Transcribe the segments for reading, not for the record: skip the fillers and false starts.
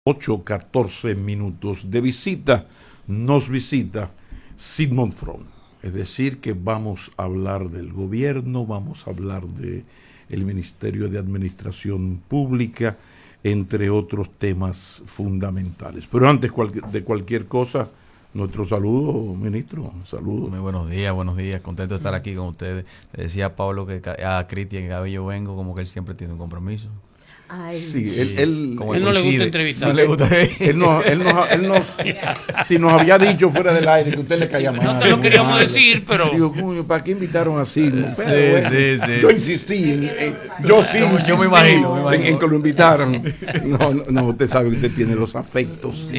8:14 de visita, nos visita Sigmund Freud. Es decir, que vamos a hablar del gobierno, vamos a hablar del Ministerio de Administración Pública, entre otros temas fundamentales. Pero antes de cualquier cosa, nuestro saludo, ministro, saludos. Muy buenos días, contento de estar aquí con ustedes. Le decía a Pablo a Cristian que cada vez yo vengo, como que él siempre tiene un compromiso. Ay. Sí, él no le gusta entrevistar. Si nos había dicho fuera del aire que usted le caía mal. No te lo queríamos decir, pero... Digo, ¿para qué invitaron así? Sí. Yo insistí, yo me imagino. En que lo invitaran. No, usted sabe que usted tiene los afectos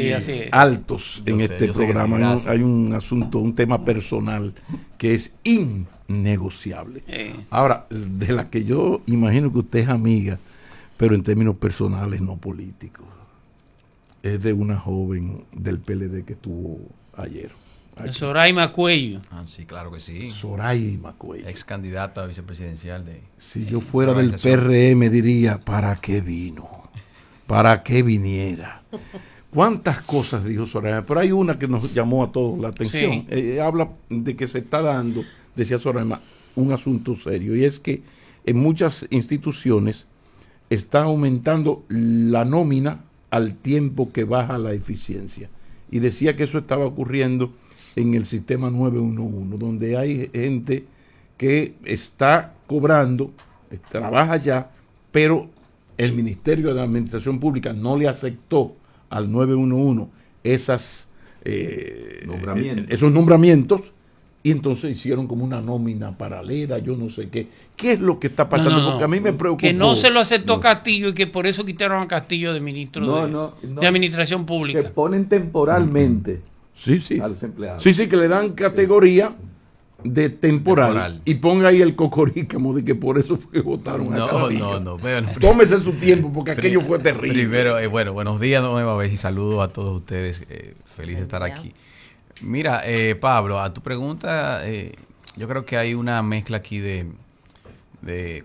altos en este programa. Hay un asunto, un tema personal que es innegociable. Ahora, de la que yo imagino que usted es amiga, pero en términos personales, no políticos. Es de una joven del PLD que estuvo ayer. Soraima Cuello. Sí, claro que sí. Soraima Cuello. Ex candidata a vicepresidencial de... Si yo fuera del PRM diría, ¿para qué vino? ¿Para qué viniera? ¿Cuántas cosas dijo Soraima? Pero hay una que nos llamó a todos la atención. Sí. Habla de que se está dando, decía Soraima, un asunto serio. Y es que en muchas instituciones está aumentando la nómina al tiempo que baja la eficiencia. Y decía que eso estaba ocurriendo en el sistema 911, donde hay gente que está cobrando, trabaja ya, pero el Ministerio de la Administración Pública no le aceptó al 911 esos nombramientos, y entonces hicieron como una nómina paralela, yo no sé qué. ¿Qué es lo que está pasando? Porque a mí me preocupa. Que no se lo aceptó Castillo y que por eso quitaron a Castillo de ministro de Administración Pública. Que ponen temporalmente a los empleados. Sí, que le dan categoría de temporal. Y ponga ahí el cocorícamo de que por eso fue que votaron a Castillo. No. Tómese su tiempo porque aquello fue terrible. Primero, buenos días nueva vez y saludos a todos ustedes. Feliz de estar aquí. Mira, Pablo, a tu pregunta, yo creo que hay una mezcla aquí de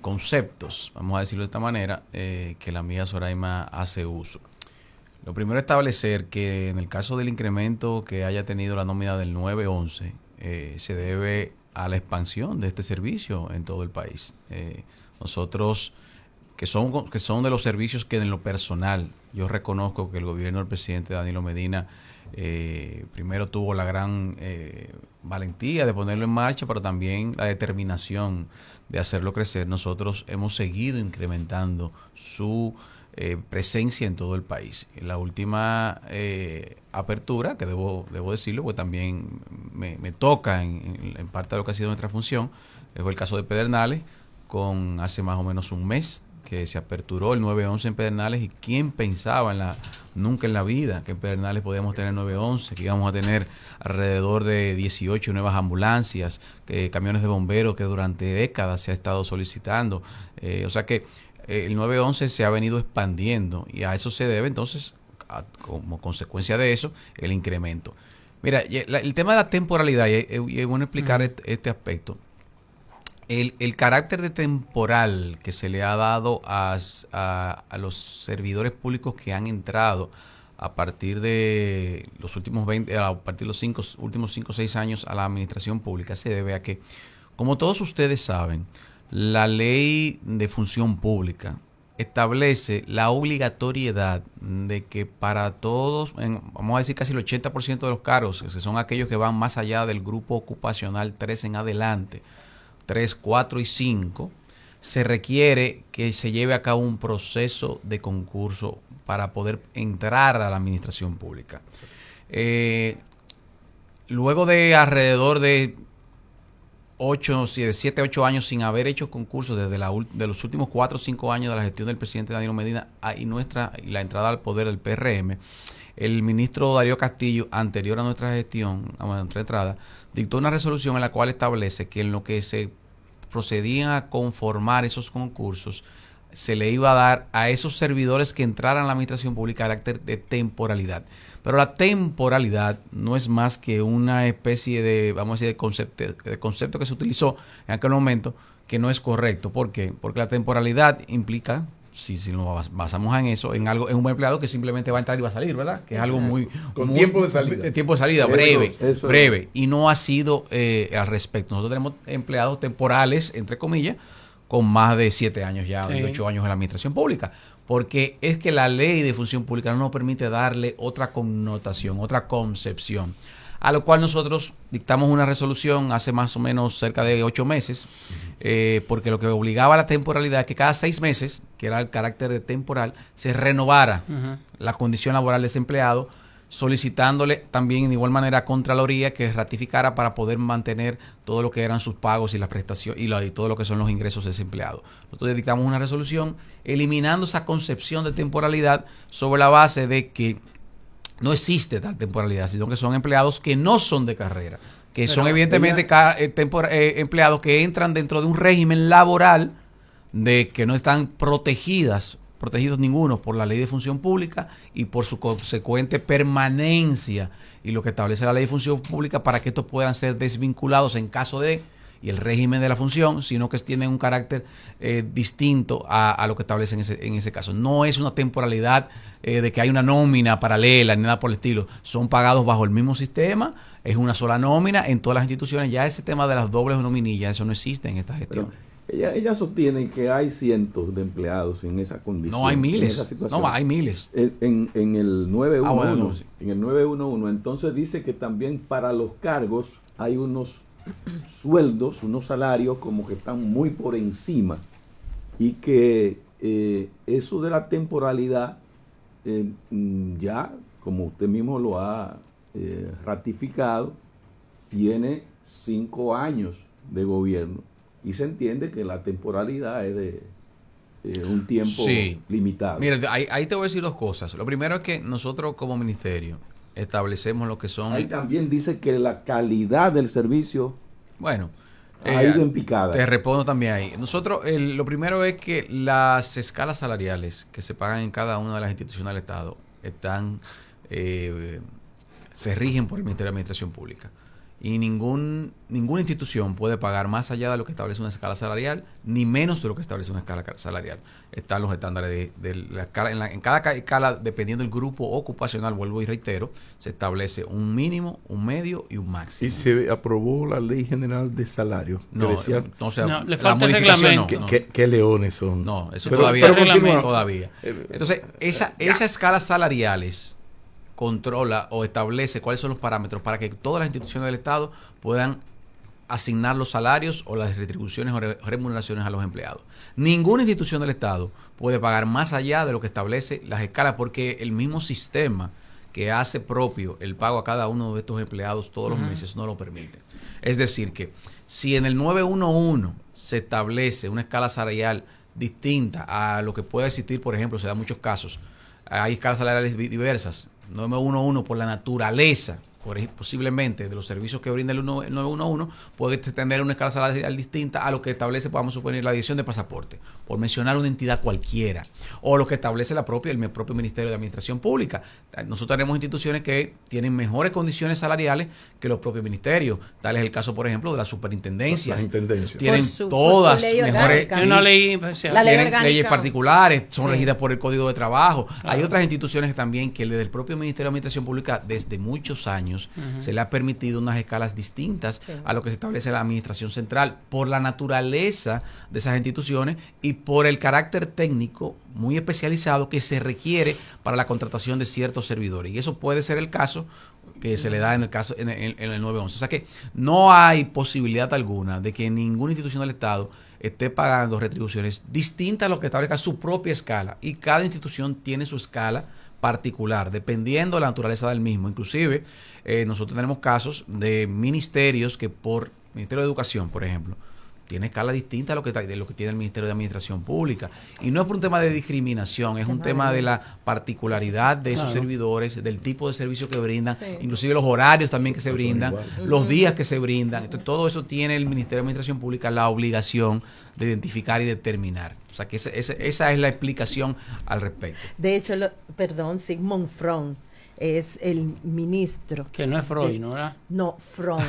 conceptos, vamos a decirlo de esta manera, que la amiga Soraima hace uso. Lo primero es establecer que en el caso del incremento que haya tenido la nómina del 911, se debe a la expansión de este servicio en todo el país. Nosotros, que son de los servicios que en lo personal, yo reconozco que el gobierno del presidente Danilo Medina primero tuvo la gran valentía de ponerlo en marcha, pero también la determinación de hacerlo crecer. Nosotros hemos seguido incrementando su presencia en todo el país. En la última apertura, que debo decirlo, pues también me toca en parte de lo que ha sido nuestra función, fue el caso de Pedernales, con hace más o menos un mes que se aperturó el 911 en Pedernales, y quién pensaba nunca en la vida que en Pedernales podíamos tener 911, que íbamos a tener alrededor de 18 nuevas ambulancias, camiones de bomberos que durante décadas se ha estado solicitando. O sea que el 911 se ha venido expandiendo, y a eso se debe entonces, como consecuencia de eso, el incremento. Mira, el tema de la temporalidad, y es bueno explicar este aspecto. El carácter de temporal que se le ha dado a los servidores públicos que han entrado a partir de los últimos últimos 5 o 6 años a la administración pública se debe a que, como todos ustedes saben, la ley de función pública establece la obligatoriedad de que para todos, vamos a decir casi el 80% de los cargos, que son aquellos que van más allá del grupo ocupacional 3 en adelante, 3, 4 y 5, se requiere que se lleve a cabo un proceso de concurso para poder entrar a la administración pública. Luego de alrededor de 7, 8 años sin haber hecho concursos, desde de los últimos 4 o 5 años de la gestión del presidente Danilo Medina y la entrada al poder del PRM, el ministro Darío Castillo, anterior a nuestra gestión, a nuestra entrada, dictó una resolución en la cual establece que en lo que se procedían a conformar esos concursos, se le iba a dar a esos servidores que entraran a la administración pública carácter de temporalidad. Pero la temporalidad no es más que una especie de, vamos a decir, de concepto que se utilizó en aquel momento, que no es correcto. ¿Por qué? Porque la temporalidad implica si nos basamos en eso, en algo, en un empleado que simplemente va a entrar y va a salir, ¿verdad? Que es algo muy... Con tiempo de salida. Tiempo de salida, breve. Y no ha sido al respecto. Nosotros tenemos empleados temporales, entre comillas, con más de 7 años ya, de 8 años en la administración pública. Porque es que la ley de función pública no nos permite darle otra connotación, otra concepción. A lo cual nosotros dictamos una resolución hace más o menos cerca de 8 meses, porque lo que obligaba a la temporalidad es que cada 6 meses, que era el carácter de temporal, se renovara la condición laboral de ese empleado, solicitándole también de igual manera a Contraloría que ratificara para poder mantener todo lo que eran sus pagos y las prestaciones y todo lo que son los ingresos de ese empleado. Nosotros dictamos una resolución eliminando esa concepción de temporalidad sobre la base de que no existe tal temporalidad, sino que son empleados que no son de carrera, que son evidentemente empleados que entran dentro de un régimen laboral de que no están protegidos ninguno por la ley de función pública y por su consecuente permanencia y lo que establece la ley de función pública para que estos puedan ser desvinculados en caso de y el régimen de la función, sino que tienen un carácter distinto a lo que establece en ese caso. No es una temporalidad de que hay una nómina paralela ni nada por el estilo. Son pagados bajo el mismo sistema, es una sola nómina en todas las instituciones. Ya ese tema de las dobles nominillas, eso no existe en esta gestión. Ella sostiene que hay cientos de empleados en esa condición. No, hay miles. No, hay miles. En el 911, en el 911, entonces dice que también para los cargos hay unos sueldos, unos salarios como que están muy por encima y que eso de la temporalidad ya, como usted mismo lo ha ratificado, tiene 5 años de gobierno y se entiende que la temporalidad es de un tiempo limitado. Mira, ahí te voy a decir 2 cosas. Lo primero es que nosotros como ministerio establecemos lo que son... Ahí también dice que la calidad del servicio ha ido en picada. Te respondo también ahí. Nosotros, lo primero es que las escalas salariales que se pagan en cada una de las instituciones del Estado se rigen por el Ministerio de Administración Pública. Y ninguna institución puede pagar más allá de lo que establece una escala salarial, ni menos de lo que establece una escala salarial. Están los estándares de la escala. En cada escala, dependiendo del grupo ocupacional, vuelvo y reitero, se establece un mínimo, un medio y un máximo. ¿Y se aprobó la Ley General de Salario? No, le falta el reglamento. ¿Qué leones son? No, eso todavía. Entonces, esas escalas salariales controla o establece cuáles son los parámetros para que todas las instituciones del Estado puedan asignar los salarios o las retribuciones o remuneraciones a los empleados. Ninguna institución del Estado puede pagar más allá de lo que establece las escalas porque el mismo sistema que hace propio el pago a cada uno de estos empleados todos los meses no lo permite. Es decir que si en el 911 se establece una escala salarial distinta a lo que puede existir, por ejemplo, se dan muchos casos, hay escalas salariales diversas. 911 por la naturaleza, posiblemente, de los servicios que brinda el 911, puede tener una escala salarial distinta a lo que establece, podamos suponer, la Dirección de Pasaporte, por mencionar una entidad cualquiera, o lo que establece el propio Ministerio de Administración Pública. Nosotros tenemos instituciones que tienen mejores condiciones salariales que los propios ministerios. Tal es el caso, por ejemplo, de las superintendencias. Las intendencias. Tienen todas mejores... Una ley especial. Tienen leyes particulares, son regidas por el Código de Trabajo. Hay otras instituciones también que desde el propio Ministerio de Administración Pública, desde muchos años, se le ha permitido unas escalas distintas a lo que se establece en la Administración Central por la naturaleza de esas instituciones y por el carácter técnico muy especializado que se requiere para la contratación de ciertos servidores. Y eso puede ser el caso que se le da en el caso en el 911. O sea que no hay posibilidad alguna de que ninguna institución del Estado esté pagando retribuciones distintas a lo que establezca su propia escala. Y cada institución tiene su escala particular, dependiendo de la naturaleza del mismo. Inclusive, nosotros tenemos casos de ministerios que por Ministerio de Educación, por ejemplo, tiene escala distinta a lo que tiene el Ministerio de Administración Pública. Y no es por un tema de discriminación, es un tema de la particularidad de esos servidores, del tipo de servicio que brindan, inclusive los horarios también que se brindan, los días que se brindan. Entonces, todo eso tiene el Ministerio de Administración Pública la obligación de identificar y determinar. O sea, que esa es la explicación al respecto. De hecho, Sigmund Freud, es el ministro. Que no es Freud, ¿no? ¿Verdad? No, Fron.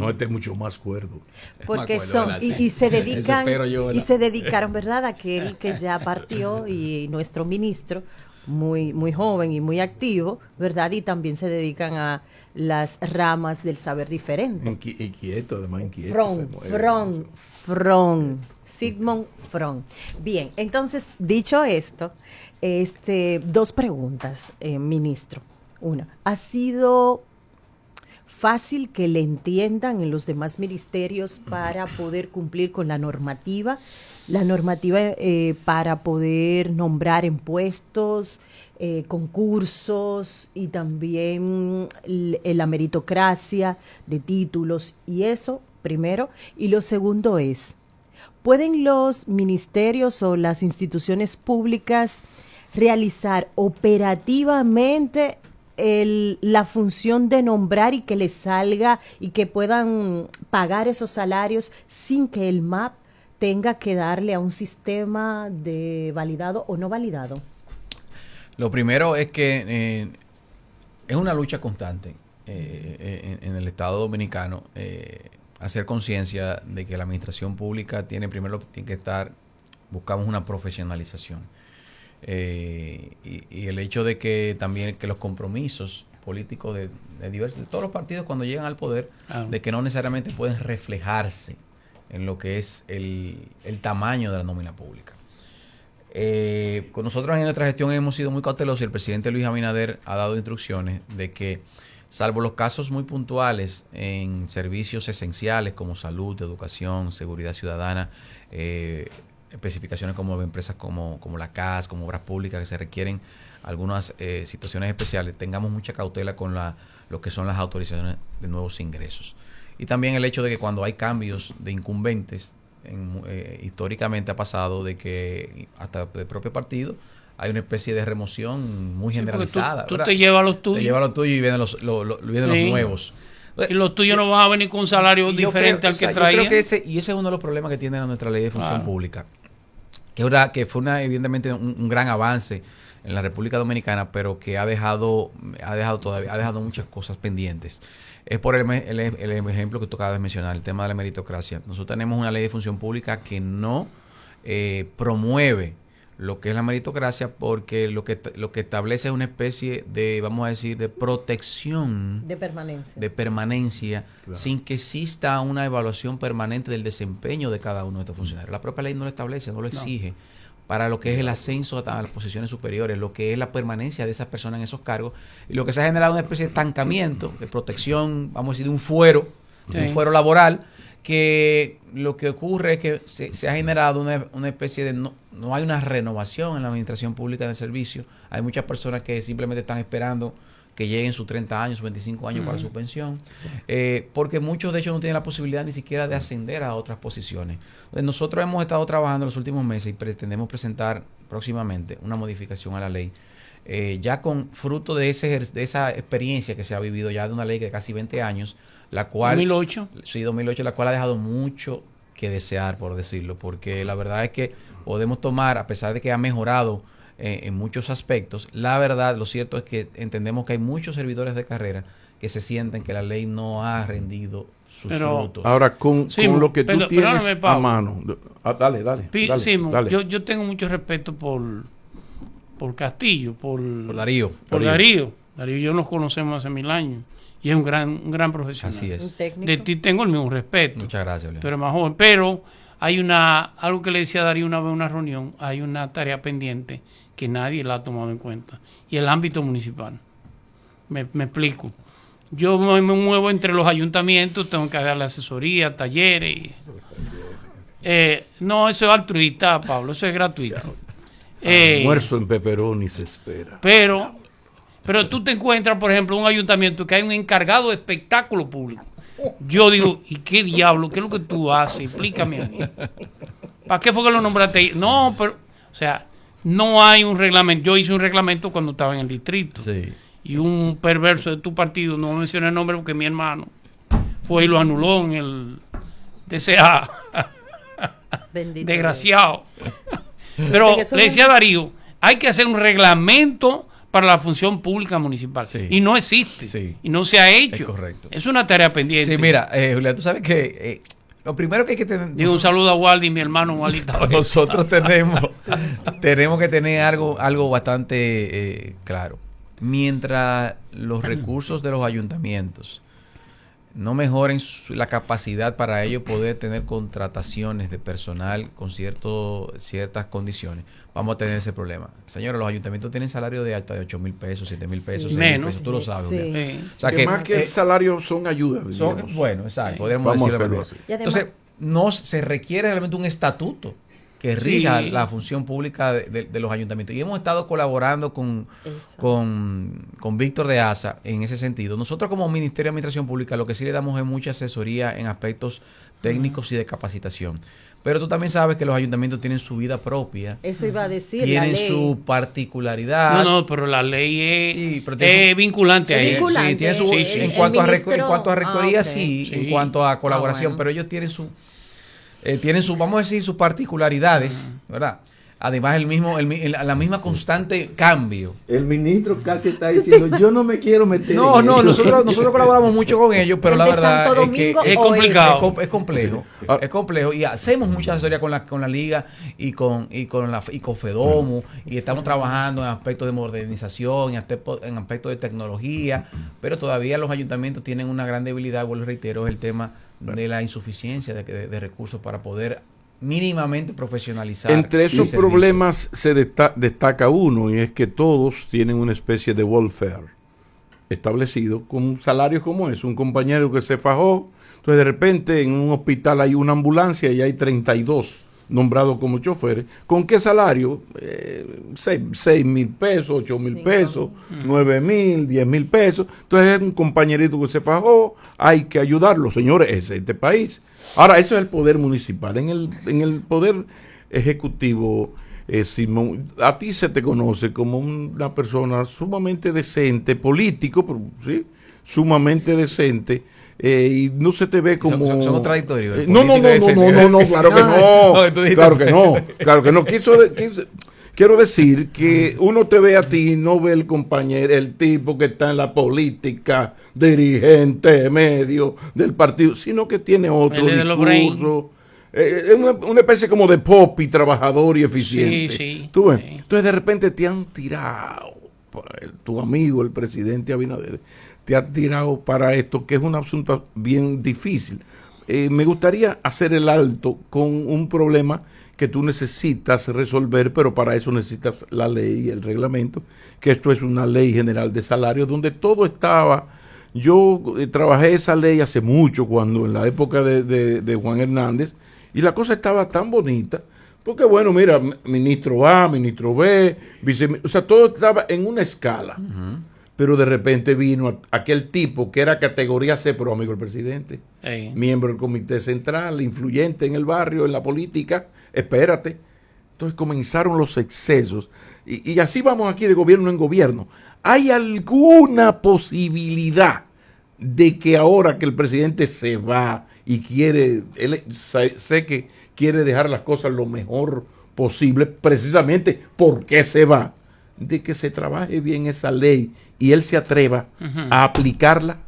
No, este es mucho más cuerdo. Porque son, y se dedicaron, ¿verdad? Aquel que ya partió y nuestro ministro, muy, muy joven y muy activo, ¿verdad? Y también se dedican a las ramas del saber diferente. Inquieto, además inquieto. Fron. Sigmund Freud. Bien, entonces, dicho esto, dos preguntas, ministro. Una, ¿ha sido fácil que le entiendan en los demás ministerios para poder cumplir con la normativa para poder nombrar en puestos, concursos y también la meritocracia de títulos y eso, primero? Y lo segundo es, ¿pueden los ministerios o las instituciones públicas realizar operativamente la función de nombrar y que les salga y que puedan pagar esos salarios sin que el MAP tenga que darle a un sistema de validado o no validado? Lo primero es que es una lucha constante en el Estado Dominicano, hacer conciencia de que la administración pública tiene que estar, buscamos una profesionalización. Y el hecho de que también que los compromisos políticos de todos los partidos cuando llegan al poder, de que no necesariamente pueden reflejarse en lo que es el tamaño de la nómina pública. Con nosotros en nuestra gestión hemos sido muy cautelosos y el presidente Luis Abinader ha dado instrucciones de que, salvo los casos muy puntuales en servicios esenciales como salud, educación, seguridad ciudadana, especificaciones como empresas como la CAS, como obras públicas que se requieren algunas situaciones especiales, tengamos mucha cautela con lo que son las autorizaciones de nuevos ingresos. Y también el hecho de que cuando hay cambios de incumbentes, históricamente ha pasado de que hasta del propio partido hay una especie de remoción muy generalizada. Tú te llevas los tuyos. Te llevas los tuyos y vienen los nuevos. Y los tuyos no van a venir con un salario diferente al que traían. Ese es uno de los problemas que tiene nuestra ley de función pública. Que fue evidentemente un gran avance en la República Dominicana, pero que ha dejado muchas cosas pendientes. Es por el ejemplo que tú acabas de mencionar, el tema de la meritocracia. Nosotros tenemos una ley de función pública que no promueve lo que es la meritocracia, porque lo que establece es una especie de, vamos a decir, de protección de permanencia claro, sin que exista una evaluación permanente del desempeño de cada uno de estos funcionarios. La propia ley no lo establece, no lo exige para lo que es el ascenso a las posiciones superiores, lo que es la permanencia de esas personas en esos cargos, y lo que se ha generado una especie de estancamiento, de protección, vamos a decir, de un fuero laboral, que lo que ocurre es que se ha generado una especie de... No hay una renovación en la administración pública del servicio. Hay muchas personas que simplemente están esperando que lleguen sus 30 años, sus 25 años para su pensión, porque muchos de ellos no tienen la posibilidad ni siquiera de ascender a otras posiciones. Entonces, nosotros hemos estado trabajando en los últimos meses y pretendemos presentar próximamente una modificación a la ley, ya con fruto de esa experiencia que se ha vivido ya de una ley de casi 20 años, la cual... 2008. Sí, 2008, la cual ha dejado mucho que desear, por decirlo, porque la verdad es que podemos tomar, a pesar de que ha mejorado en muchos aspectos, la verdad, lo cierto es que entendemos que hay muchos servidores de carrera que se sienten que la ley no ha rendido sus frutos. Ahora, con lo que tú tienes a mano... Dale. Yo tengo mucho respeto por Castillo, por Darío. Por Darío. Darío y yo nos conocemos hace 1000 años. Y es un gran profesional. Así es. De ti tengo el mismo respeto. Muchas gracias, León. Tú eres más joven. Pero hay algo que le decía a Darío una vez en una reunión, hay una tarea pendiente que nadie la ha tomado en cuenta. Y el ámbito municipal. Me explico. Yo me muevo entre los ayuntamientos, tengo que darle asesoría, talleres. No, eso es altruista, Pablo, eso es gratuito. Almuerzo en pepperoni se espera. Pero tú te encuentras, por ejemplo, en un ayuntamiento que hay un encargado de espectáculo público. Yo digo, ¿y qué diablo? ¿Qué es lo que tú haces? Explícame a mí. ¿Para qué fue que lo nombraste? No, pero, o sea, no hay un reglamento. Yo hice un reglamento cuando estaba en el distrito. Sí. Y un perverso de tu partido, no mencioné el nombre porque mi hermano fue y lo anuló en el DCA. Bendito desgraciado. Pero le decía a Darío, hay que hacer un reglamento para la función pública municipal. Sí. Y no existe. Sí. Y no se ha hecho. Es correcto. Es una tarea pendiente. Sí, mira, Julia, tú sabes que lo primero que hay que tener... Digo un saludo a Waldi, mi hermano Waldi. Nosotros tenemos que tener algo bastante claro. Mientras los recursos de los ayuntamientos no mejoren la capacidad para ellos poder tener contrataciones de personal con ciertas condiciones, vamos a tener ese problema. Señores, los ayuntamientos tienen salario de alta de 8,000 pesos, 7,000 pesos, Sí. 6,000 Menos. pesos, tú lo sabes. Sí. Julián. Sí. O sea que más que el salario son ayudas. digamos. bueno, exacto, podríamos Vamos a decirlo hacerlo así. así. Y además- Entonces, no se requiere realmente un estatuto que rija Sí. la función pública de los ayuntamientos. Y hemos estado colaborando con Víctor de Asa en ese sentido. Nosotros como Ministerio de Administración Pública lo que sí le damos es mucha asesoría en aspectos técnicos y de capacitación. Pero tú también sabes que los ayuntamientos tienen su vida propia, Eso iba a decir, la tienen ley. su particularidad. No, pero la ley Sí, pero es tiene vinculante a Es eso. vinculante. Sí, tiene su, Sí, sí. en, El cuanto a ministro- en cuanto a rectoría, ok. sí, Sí. en cuanto a colaboración, bueno. pero ellos tienen su, vamos a decir, sus particularidades, ¿verdad? Además, la misma constante cambio. El ministro casi está diciendo, yo no me quiero meter No, en no, eso". nosotros colaboramos mucho con ellos, pero ¿El la de verdad Santo es que Domingo es o complicado. ese? es complejo, Ah. es complejo y hacemos mucha asesoría con la liga y con FEDOMO y estamos trabajando en aspectos de modernización, en aspectos de tecnología, pero todavía los ayuntamientos tienen una gran debilidad, vuelvo y reitero, es el tema de la insuficiencia de recursos para poder mínimamente profesionalizar. Entre el esos servicio. problemas se destaca uno, y es que todos tienen una especie de welfare establecido con un salario como es. Un compañero que se fajó, entonces de repente en un hospital hay una ambulancia y hay 32 nombrados como choferes. ¿Con qué salario? 6,000 pesos, 8,000 pesos, 9,000, 10,000 pesos. Entonces es un compañerito que se fajó, hay que ayudarlo. Señores, es este país. Ahora, eso es el poder municipal. En el poder ejecutivo, Simón, a ti se te conoce como una persona sumamente decente, político, pero, ¿sí? Sumamente decente. Y no se te ve como... Son contradictorios. El No, claro que no. No, tú dijiste- Claro que no. Quiero decir que uno te ve a ti y no ve el compañero, el tipo que está en la política, dirigente, medio del partido, sino que tiene otro Él es de los discurso. Es una especie como de popi, trabajador y eficiente. Sí, sí, ¿Tú ves? sí. Entonces de repente te han tirado, tu amigo, el presidente Abinader, te ha tirado para esto, que es un asunto bien difícil. Me gustaría hacer el alto con un problema que tú necesitas resolver, pero para eso necesitas la ley y el reglamento, que esto es una ley general de salarios, donde todo estaba... Yo trabajé esa ley hace mucho, cuando en la época de Juan Hernández, y la cosa estaba tan bonita, porque bueno, mira, ministro A, ministro B, o sea, todo estaba en una escala. Pero de repente vino aquel tipo que era categoría C, pero amigo del presidente, miembro del comité central, influyente en el barrio, en la política, espérate. Entonces comenzaron los excesos. Y así vamos aquí de gobierno en gobierno. ¿Hay alguna posibilidad de que ahora que el presidente se va y quiere, sé que quiere dejar las cosas lo mejor posible, precisamente porque se va, de que se trabaje bien esa ley y él se atreva a aplicarla?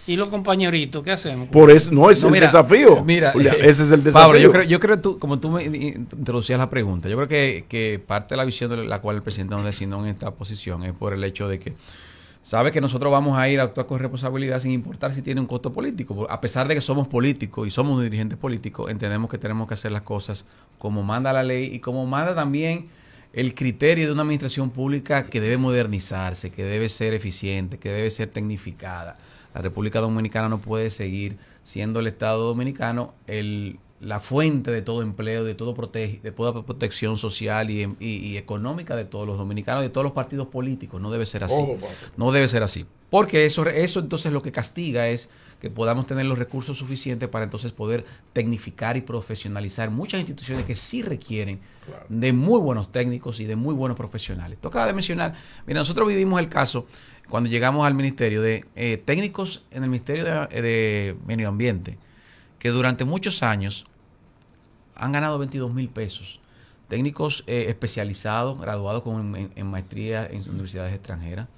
¿Y los compañeritos qué hacemos? Por eso, no, ese es mira, el desafío. Mira, Julia, ese es el desafío. Pablo, yo creo tú, como tú me introducías la pregunta, yo creo que parte de la visión de la cual el presidente nos designó en esta posición es por el hecho de que sabe que nosotros vamos a ir a actuar con responsabilidad sin importar si tiene un costo político. A pesar de que somos políticos y somos dirigentes políticos, entendemos que tenemos que hacer las cosas como manda la ley y como manda también el criterio de una administración pública que debe modernizarse, que debe ser eficiente, que debe ser tecnificada. La República Dominicana no puede seguir siendo el Estado Dominicano la fuente de todo empleo, de toda protección social y económica de todos los dominicanos y de todos los partidos políticos. No debe ser así. No debe ser así. Porque eso entonces lo que castiga es que podamos tener los recursos suficientes para entonces poder tecnificar y profesionalizar muchas instituciones que sí requieren de muy buenos técnicos y de muy buenos profesionales. Tú acabas de mencionar, mira, nosotros vivimos el caso cuando llegamos al ministerio de técnicos en el Ministerio de Medio Ambiente, que durante muchos años han ganado 22,000 pesos técnicos especializados, graduados en maestría en universidades extranjeras.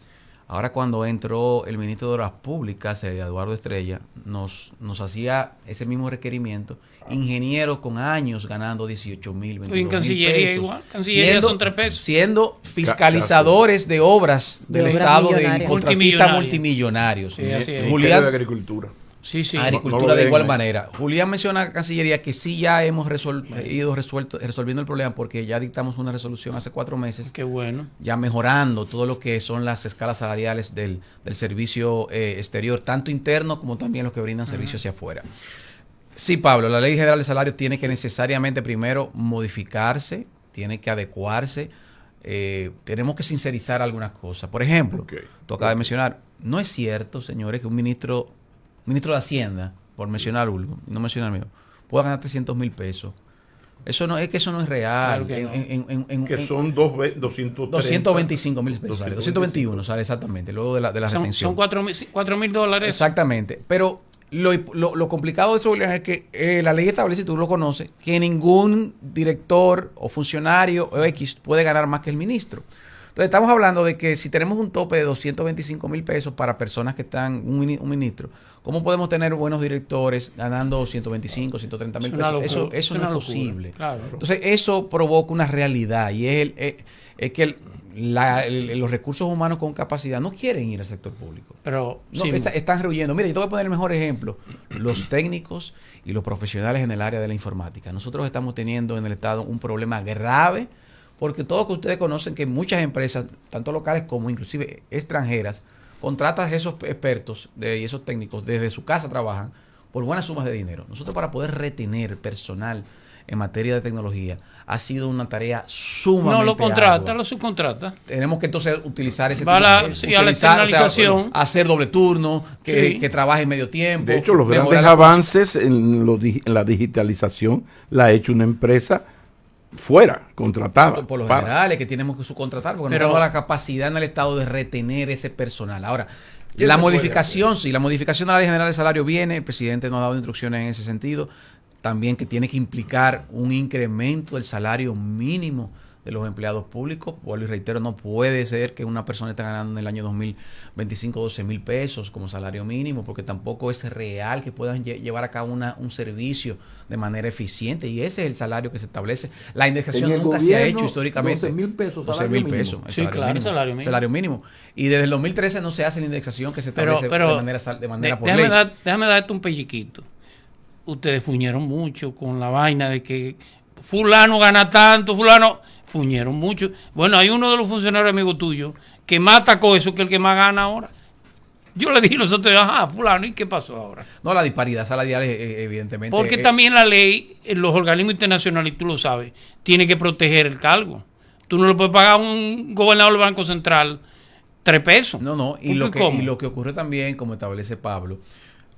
Ahora cuando entró el ministro de Obras Públicas, Eduardo Estrella, nos hacía ese mismo requerimiento. Ingenieros con años ganando 18,000, 22,000 en Cancillería pesos. igual. Cancillería son 3 pesos. Siendo fiscalizadores de obras del Estado, de contratistas multimillonarios. Sí, así es. Julián, de Agricultura. Sí, sí. Agricultura de igual manera. Julián menciona a Cancillería que sí ya hemos resolviendo el problema porque ya dictamos una resolución hace 4 meses. Qué bueno. Ya mejorando todo lo que son las escalas salariales del servicio exterior, tanto interno como también los que brindan servicio hacia afuera. Sí, Pablo, la Ley General de Salarios tiene que necesariamente primero modificarse, tiene que adecuarse. Tenemos que sincerizar algunas cosas. Por ejemplo, tú acabas de mencionar, no es cierto, señores, que un ministro de Hacienda, por mencionar algo, no mencionar mío, pueda ganar 300,000 pesos. Eso no es real. Claro que no. Que son 225,000 pesos. 221 sale exactamente, luego de la retención. Son $4,000. Exactamente. Pero lo complicado de eso es que la ley establece, tú lo conoces, que ningún director o funcionario o X puede ganar más que el ministro. Entonces estamos hablando de que si tenemos un tope de 225,000 pesos para personas que están, un ministro, ¿cómo podemos tener buenos directores ganando 125, 130,000 pesos? Eso no es posible. Claro. Entonces eso provoca una realidad y es que los recursos humanos con capacidad no quieren ir al sector público. Pero no, sí, están rehuyendo. Mira, yo te voy a poner el mejor ejemplo. Los técnicos y los profesionales en el área de la informática. Nosotros estamos teniendo en el Estado un problema grave porque todos que ustedes conocen que muchas empresas, tanto locales como inclusive extranjeras, contratan a esos expertos y esos técnicos desde su casa trabajan por buenas sumas de dinero. Nosotros para poder retener personal en materia de tecnología ha sido una tarea sumamente no lo contrata, ardua. lo subcontrata. Tenemos que entonces utilizar ese a la externalización. Hacer doble turno, que trabaje medio tiempo. De hecho, los grandes avances en la digitalización la ha hecho una empresa fuera, contratada. Por los generales que tenemos que subcontratar, porque no tenemos la capacidad en el Estado de retener ese personal. Ahora, la modificación de la Ley General de Salario viene, el presidente nos ha dado instrucciones en ese sentido, también que tiene que implicar un incremento del salario mínimo de los empleados públicos. Vuelvo y reitero, no puede ser que una persona esté ganando en el año 2025 12,000 pesos como salario mínimo, porque tampoco es real que puedan llevar a cabo un servicio de manera eficiente, y ese es el salario que se establece. La indexación nunca se ha hecho históricamente. 12,000 pesos. 12,000 pesos. Sí, claro, salario mínimo. Y desde el 2013 no se hace la indexación que se establece de manera por ley. Déjame darte un pelliquito. Ustedes fuñeron mucho con la vaina de que fulano gana tanto, fuñeron mucho. Bueno, hay uno de los funcionarios amigos tuyos que más atacó eso que el que más gana ahora. Yo le dije a nosotros, fulano, ¿y qué pasó ahora? No, la disparidad salarial evidentemente. Porque también la ley, los organismos internacionales, y tú lo sabes, tiene que proteger el cargo. Tú no le puedes pagar a un gobernador del Banco Central 3 pesos. No, y lo que ocurre también, como establece Pablo,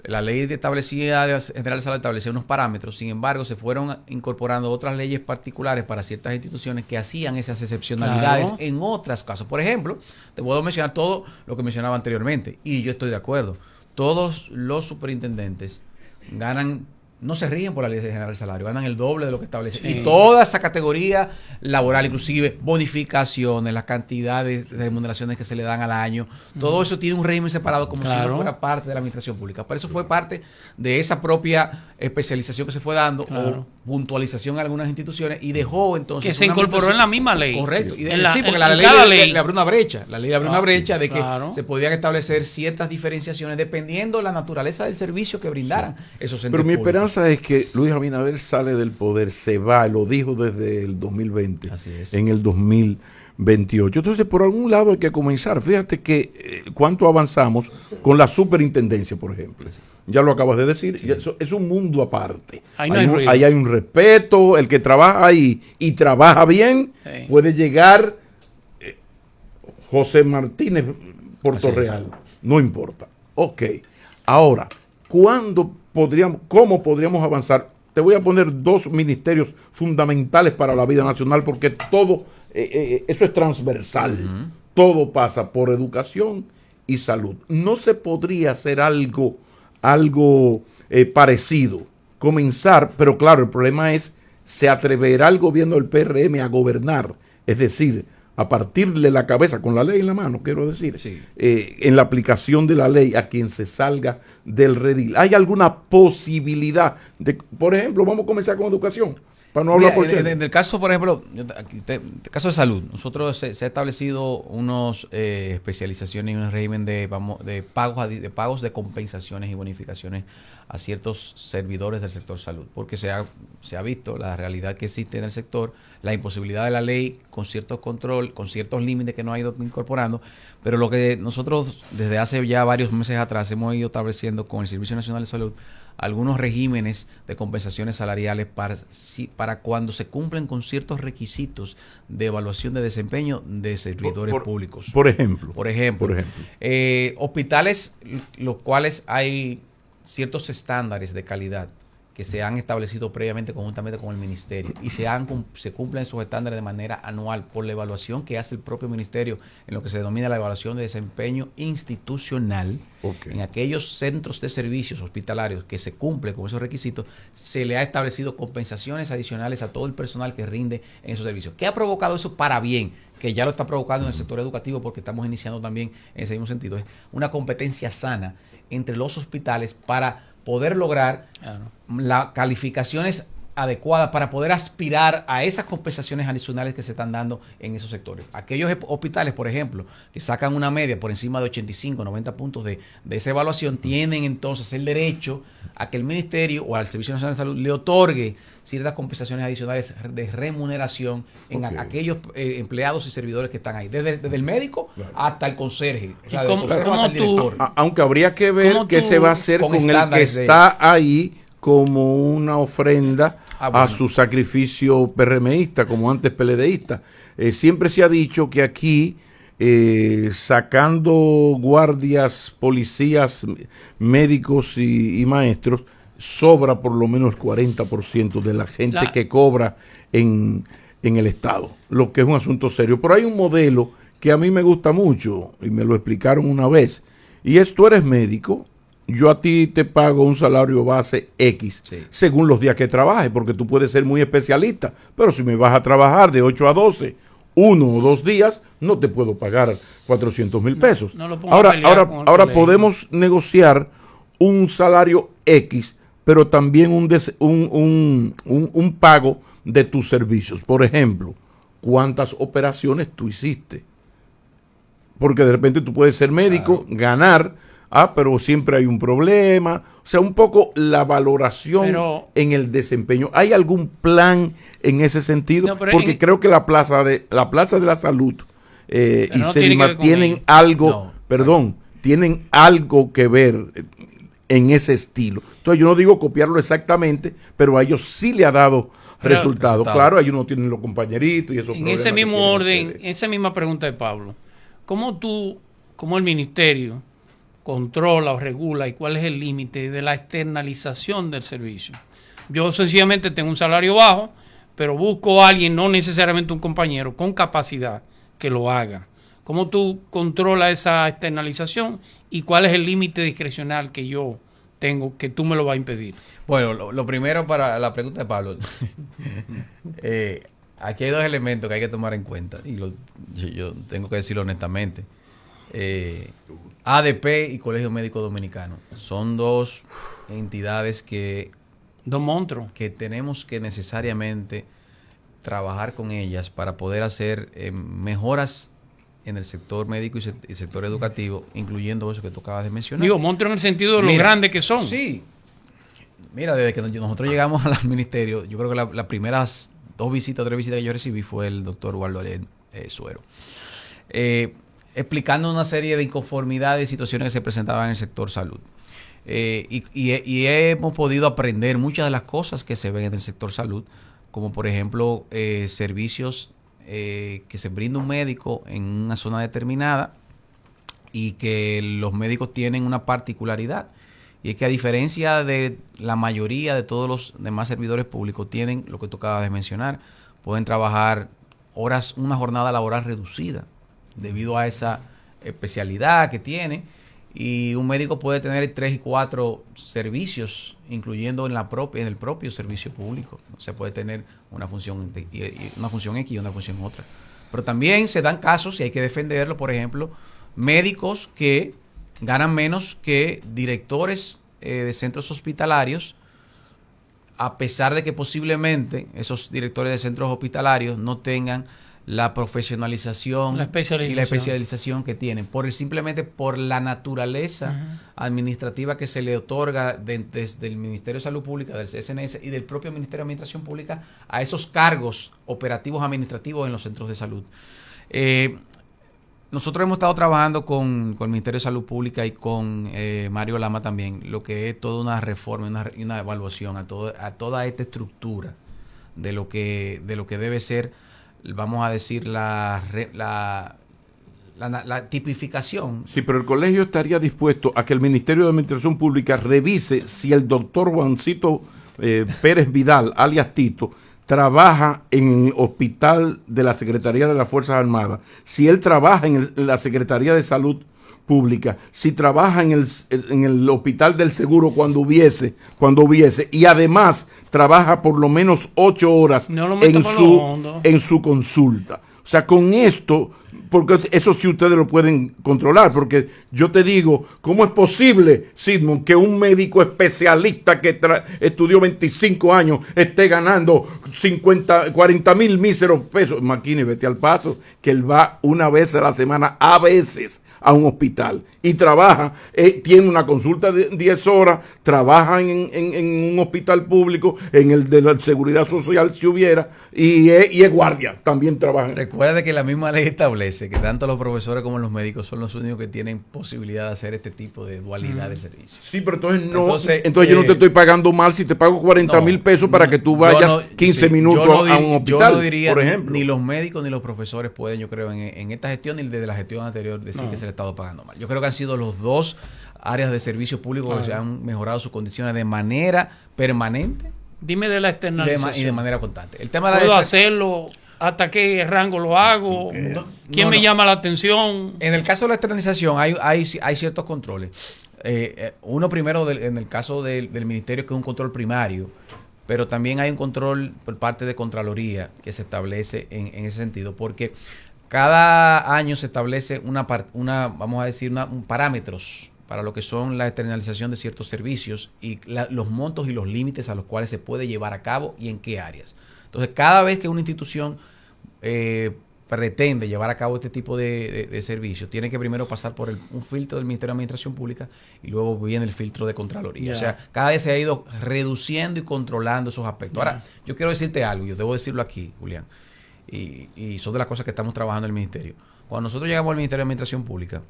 la ley general de salario establecía unos parámetros, sin embargo se fueron incorporando otras leyes particulares para ciertas instituciones que hacían esas excepcionalidades en otras casos. Por ejemplo, te puedo mencionar todo lo que mencionaba anteriormente, y yo estoy de acuerdo. Todos los superintendentes ganan, no se rigen por la Ley General del Salario, ganan el doble de lo que establece. Sí. Y toda esa categoría laboral, inclusive bonificaciones, las cantidades de remuneraciones que se le dan al año, todo eso tiene un régimen separado como si no fuera parte de la administración pública. Por eso fue parte de esa propia especialización que se fue dando o puntualización en algunas instituciones, y dejó entonces... Que se incorporó en la misma ley. Correcto. Sí, porque la ley le abrió una brecha. La ley le abrió una brecha de que se podían establecer ciertas diferenciaciones dependiendo de la naturaleza del servicio que brindaran esos centros públicos. Pero mi esperanza es que Luis Abinader sale del poder, se va, lo dijo desde el 2020, así es, en el 2028. Entonces, por algún lado hay que comenzar. Fíjate que cuánto avanzamos con la superintendencia, por ejemplo. Ya lo acabas de decir, sí. Eso es un mundo aparte. Ahí hay un respeto, el que trabaja ahí y trabaja bien, sí. Puede llegar José Martínez Portorreal, no importa. Ok, ahora, ¿cómo podríamos avanzar? Te voy a poner 2 ministerios fundamentales para la vida nacional, porque todo, eso es transversal. Todo pasa por educación y salud. No se podría hacer algo parecido, comenzar, pero claro, el problema es ¿se atreverá el gobierno del PRM a gobernar? Es decir, a partirle la cabeza con la ley en la mano, quiero decir, Sí. En la aplicación de la ley a quien se salga del redil. ¿Hay alguna posibilidad de, por ejemplo, vamos a comenzar con educación? Para no hablar Mira, por en el caso, por ejemplo, en el caso de salud, nosotros se ha establecido unos especializaciones y un régimen de pagos de compensaciones y bonificaciones a ciertos servidores del sector salud, porque se ha visto la realidad que existe en el sector, la imposibilidad de la ley con ciertos control, con ciertos límites que no ha ido incorporando, pero lo que nosotros desde hace ya varios meses atrás hemos ido estableciendo con el Servicio Nacional de Salud algunos regímenes de compensaciones salariales para cuando se cumplen con ciertos requisitos de evaluación de desempeño de servidores públicos. Por ejemplo. Hospitales los cuales hay ciertos estándares de calidad que se han establecido previamente conjuntamente con el ministerio y se cumplen esos estándares de manera anual por la evaluación que hace el propio ministerio en lo que se denomina la evaluación de desempeño institucional. En aquellos centros de servicios hospitalarios que se cumplen con esos requisitos, se le ha establecido compensaciones adicionales a todo el personal que rinde en esos servicios. ¿Qué ha provocado eso para bien? Que ya lo está provocando en el sector educativo, porque estamos iniciando también en ese mismo sentido. Es una competencia sana entre los hospitales para poder lograr las calificaciones adecuadas para poder aspirar a esas compensaciones adicionales que se están dando en esos sectores. Aquellos hospitales, por ejemplo, que sacan una media por encima de 85, 90 puntos de esa evaluación, tienen entonces el derecho a que el Ministerio o al Servicio Nacional de Salud le otorgue ciertas compensaciones adicionales de remuneración en aquellos empleados y servidores que están ahí, desde el médico hasta el conserje, o sea, ¿Cómo, hasta el director. Aunque habría que ver qué se va a hacer con el que está ahí como una ofrenda a su sacrificio PRMista, como antes PLDista. Siempre se ha dicho que aquí, sacando guardias, policías, médicos y maestros, sobra por lo menos el 40% de la gente que cobra en el Estado, lo que es un asunto serio. Pero hay un modelo que a mí me gusta mucho, y me lo explicaron una vez, y es: tú eres médico, yo a ti te pago un salario base X, según los días que trabajes, porque tú puedes ser muy especialista, pero si me vas a trabajar de 8 a 12, 1 o 2 días, no te puedo pagar 400,000 pesos. Ahora podemos negociar un salario X, pero también un pago de tus servicios. Por ejemplo, ¿cuántas operaciones tú hiciste? Porque de repente tú puedes ser médico, ganar, pero siempre hay un problema. O sea, un poco la valoración en el desempeño. ¿Hay algún plan en ese sentido? No, porque creo que la plaza de la salud y Selma tienen algo, tienen algo que ver en ese estilo. Entonces yo no digo copiarlo exactamente, pero a ellos sí le ha dado resultados. Claro, ellos no tienen los compañeritos y esos problemas. En ese mismo orden, esa misma pregunta de Pablo, ¿cómo el ministerio controla o regula y cuál es el límite de la externalización del servicio? Yo sencillamente tengo un salario bajo, pero busco a alguien, no necesariamente un compañero, con capacidad que lo haga. ¿Cómo tú controlas esa externalización y cuál es el límite discrecional que yo tengo que tú me lo vas a impedir? Bueno, lo primero para la pregunta de Pablo, aquí hay dos elementos que hay que tomar en cuenta y yo tengo que decirlo honestamente. ADP y Colegio Médico Dominicano son dos entidades dos monstruos que tenemos que necesariamente trabajar con ellas para poder hacer mejoras en el sector médico y sector educativo, incluyendo eso que tú acabas de mencionar. Digo, monstruos en el sentido de lo grandes que son. Sí. Mira, desde que nosotros llegamos al ministerio, yo creo que las primeras 3 visitas que yo recibí fue el doctor Waldoler Suero. Explicando una serie de inconformidades y situaciones que se presentaban en el sector salud. Y hemos podido aprender muchas de las cosas que se ven en el sector salud, como por ejemplo servicios que se brinda un médico en una zona determinada y que los médicos tienen una particularidad, y es que a diferencia de la mayoría de todos los demás servidores públicos, tienen lo que tú acabas de mencionar, pueden trabajar una jornada laboral reducida debido a esa especialidad que tiene, y un médico puede tener 3 y 4 servicios, incluyendo en el propio servicio público. Se puede tener una función X y una función otra. Pero también se dan casos, y hay que defenderlo, por ejemplo, médicos que ganan menos que directores de centros hospitalarios, a pesar de que posiblemente esos directores de centros hospitalarios no tengan la profesionalización y la especialización que tienen, simplemente por la naturaleza administrativa que se le otorga desde el Ministerio de Salud Pública, del CSNS y del propio Ministerio de Administración Pública a esos cargos operativos administrativos en los centros de salud. Nosotros hemos estado trabajando con el Ministerio de Salud Pública y con Mario Lama también, lo que es toda una reforma y una evaluación a toda esta estructura de lo que debe ser, vamos a decir, la tipificación. Sí, pero el colegio estaría dispuesto a que el Ministerio de Administración Pública revise si el doctor Juancito Pérez Vidal, alias Tito, trabaja en el hospital de la Secretaría de las Fuerzas Armadas, si él trabaja en la Secretaría de Salud Pública, si trabaja en el hospital del seguro cuando hubiese, y además trabaja por lo menos 8 horas en su consulta. O sea, con esto, porque eso sí ustedes lo pueden controlar, porque yo te digo, ¿cómo es posible, Sigmund, que un médico especialista que estudió 25 años esté ganando 40 mil míseros pesos? Maquini, vete al paso, que él va una vez a la semana, a veces, a un hospital y trabaja, tiene una consulta de 10 horas, trabaja en un hospital público, en el de la Seguridad Social si hubiera, y es guardia, también trabaja. Recuerda que la misma ley establece que tanto los profesores como los médicos son los únicos que tienen posibilidad de hacer este tipo de dualidad de servicios. Sí, pero entonces yo no te estoy pagando mal si te pago 40 mil pesos para que tú vayas 15 minutos a un hospital, yo no diría, por ejemplo. Ni los médicos ni los profesores pueden, yo creo, en esta gestión ni desde la gestión anterior decir que se le ha estado pagando mal. Yo creo que han sido los dos áreas de servicio público que se han mejorado sus condiciones de manera permanente. Dime de la externalización. Y de manera constante. El tema ¿Puedo hacerlo? ¿Hasta qué rango lo hago? ¿Quién me llama la atención? En el caso de la externalización hay ciertos controles. Uno primero en el caso del ministerio, que es un control primario, pero también hay un control por parte de Contraloría que se establece en ese sentido, porque cada año se establece vamos a decir, parámetros para lo que son la externalización de ciertos servicios y los montos y los límites a los cuales se puede llevar a cabo y en qué áreas. Entonces, cada vez que una institución pretende llevar a cabo este tipo de servicios, tiene que primero pasar por un filtro del Ministerio de Administración Pública y luego viene el filtro de Contraloría. Yeah. O sea, cada vez se ha ido reduciendo y controlando esos aspectos. Yeah. Ahora, yo quiero decirte algo, yo debo decirlo aquí, Julián, y son de las cosas que estamos trabajando en el Ministerio. Cuando nosotros llegamos al Ministerio de Administración Pública,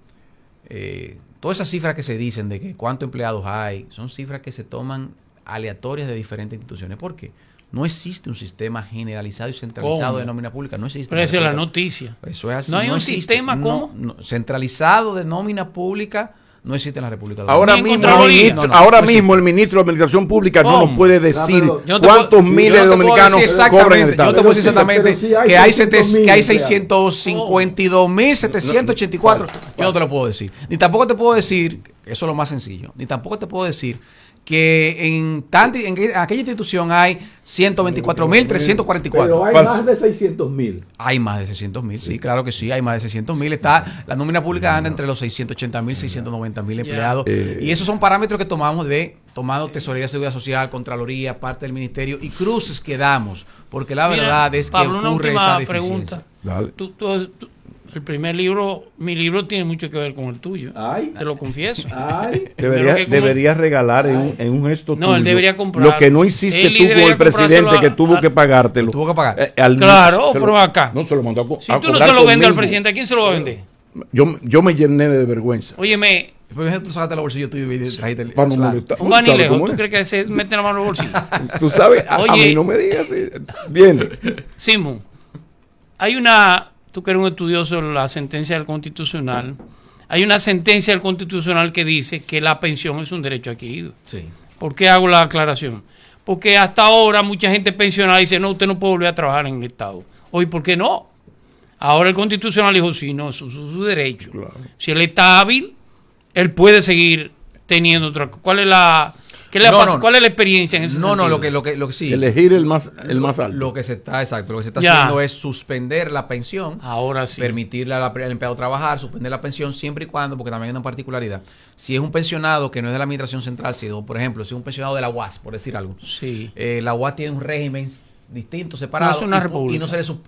todas esas cifras que se dicen de que cuántos empleados hay, son cifras que se toman aleatorias de diferentes instituciones. ¿Por qué? No existe un sistema generalizado y centralizado de nómina pública. No existe. Pero esa es la noticia. Eso es así. No hay un sistema ¿cómo? Centralizado de nómina pública no existe en la República Dominicana. Ahora mismo el ministro de Administración Pública no nos puede decir cuántos miles de dominicanos cobran en el Estado. Yo te puedo decir exactamente que hay 652.784. Yo no te lo puedo decir. Ni tampoco te puedo decir, eso es lo más sencillo, ni tampoco te puedo decir que en aquella institución hay 124.344. Pero hay más de 600.000. Hay más de 600.000, sí, claro que sí, hay más de 600.000. Está la nómina pública anda entre los 680.000 y 690.000 empleados. Y esos son parámetros que tomamos tomando Tesorería de Seguridad Social, Contraloría, parte del Ministerio y cruces que damos, porque la verdad es que Pablo, ocurre esa deficiencia. Pregunta. El primer libro, mi libro tiene mucho que ver con el tuyo. Te lo confieso. Deberías regalar en un gesto tuyo. No, él debería comprar. Lo que no hiciste tú con el presidente, que tuvo que pagártelo. Tuvo que pagar. Claro, pero acá. No se lo mandó Si tú no se lo vendes al presidente, ¿a quién se lo va a vender? Yo me llené de vergüenza. Óyeme. Después tú sacaste la bolsillo tuyo y trajiste el... Un vanilejo, ¿tú crees que se mete la mano en el bolsillo? Tú sabes, a mí no me digas. Bien. Simón, tú que eres un estudioso de la sentencia del Constitucional, hay una sentencia del Constitucional que dice que la pensión es un derecho adquirido. Sí. ¿Por qué hago la aclaración? Porque hasta ahora mucha gente pensionada dice, no, usted no puede volver a trabajar en el Estado. Hoy, ¿por qué no? Ahora el Constitucional dijo, sí, no, eso es su derecho. Claro. Si él está hábil, él puede seguir teniendo otra. ¿Cuál es la ¿Cuál es la experiencia en ese sentido? No, lo que sí. Elegir el más alto. Lo que se está haciendo es suspender la pensión. Ahora sí. Permitirle al empleado trabajar, suspender la pensión siempre y cuando, porque también hay una particularidad. Si es un pensionado que no es de la administración central, por ejemplo, si es un pensionado de la UAS, por decir algo. Sí. La UAS tiene un régimen distinto, separado, no es una república.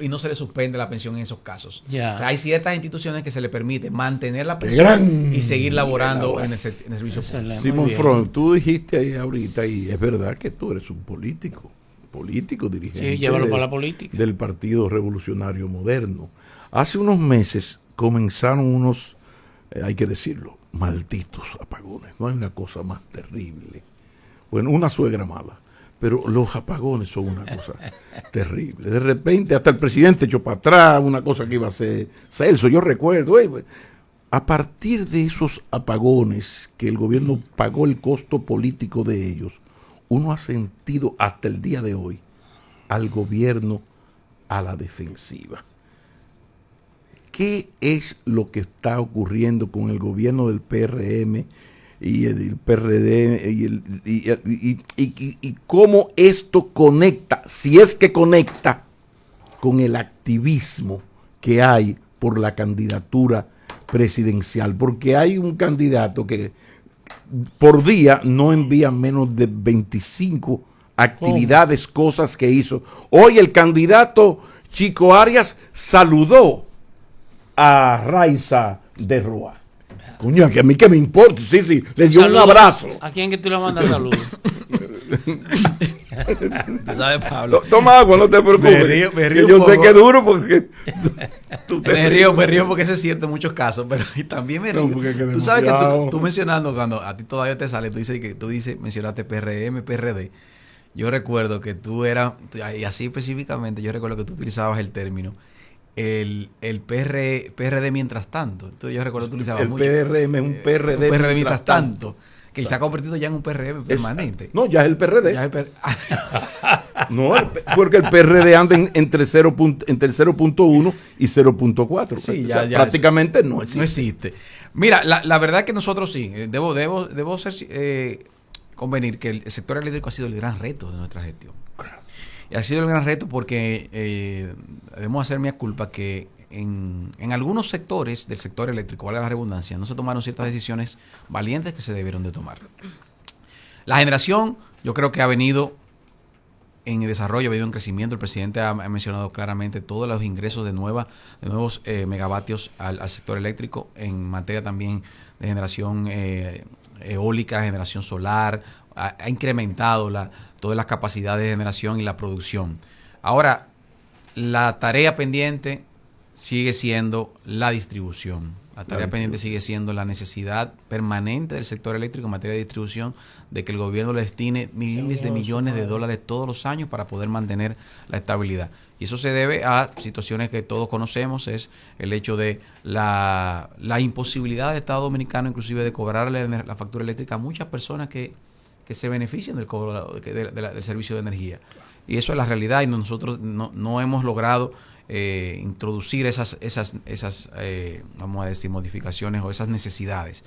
y no se le suspende la pensión en esos casos. Ya. O sea, hay ciertas instituciones que se le permite mantener la pensión y seguir laborando en el servicio público. Simón Freud, tú dijiste ahí ahorita, y es verdad que tú eres un político dirigente. Sí, llévalo para la política. Del Partido Revolucionario Moderno. Hace unos meses comenzaron unos, hay que decirlo, malditos apagones. No hay una cosa más terrible. Bueno, una suegra mala. Pero los apagones son una cosa terrible. De repente, hasta el presidente echó para atrás una cosa que iba a ser Celso. Yo recuerdo, a partir de esos apagones que el gobierno pagó el costo político de ellos, uno ha sentido hasta el día de hoy al gobierno a la defensiva. ¿Qué es lo que está ocurriendo con el gobierno del PRM y el PRD y cómo esto conecta, si es que conecta, con el activismo que hay por la candidatura presidencial? Porque hay un candidato que por día no envía menos de 25 actividades, cosas que hizo. Hoy el candidato Chico Arias saludó a Raiza de Roa. Coño, que a mí que me importa, sí, le dio un abrazo. ¿A quién que tú le mandas saludos? ¿Tú sabes, Pablo? Toma agua, no te preocupes. Me río yo sé que es duro porque... Me río porque eso es cierto en muchos casos, pero también me río. Tú sabes que tú mencionando, cuando a ti todavía te sale, tú dices, mencionaste PRM, PRD. Yo recuerdo que tú eras, y así específicamente, yo recuerdo que tú utilizabas el término el PRD mientras tanto. Entonces yo recuerdo que tú utilizabas mucho. El PRM es un PRD mientras tanto. Que se ha convertido ya en un PRM permanente. No, ya es el PRD. Ya es el no, porque el PRD anda entre 0.1 y 0.4. Sí, o sea, prácticamente no existe. No existe. Mira, la verdad es que nosotros sí, debo convenir que el sector eléctrico ha sido el gran reto de nuestra gestión. Y ha sido el gran reto porque debemos hacer mea culpa que en algunos sectores del sector eléctrico, valga la redundancia, no se tomaron ciertas decisiones valientes que se debieron de tomar. La generación, yo creo que ha venido en desarrollo, ha venido en crecimiento. El presidente ha mencionado claramente todos los ingresos de nuevos megavatios al sector eléctrico, en materia también de generación eólica, generación solar. Ha incrementado todas las capacidades de generación y la producción. Ahora, la tarea pendiente sigue siendo la distribución. La tarea pendiente sigue siendo la necesidad permanente del sector eléctrico en materia de distribución, de que el gobierno le destine miles de millones de dólares todos los años para poder mantener la estabilidad. Y eso se debe a situaciones que todos conocemos, es el hecho de la imposibilidad del Estado Dominicano, inclusive de cobrarle la factura eléctrica a muchas personas que se benefician del cobro del servicio de energía. Y eso es la realidad, y nosotros no hemos logrado introducir esas vamos a decir, modificaciones o esas necesidades.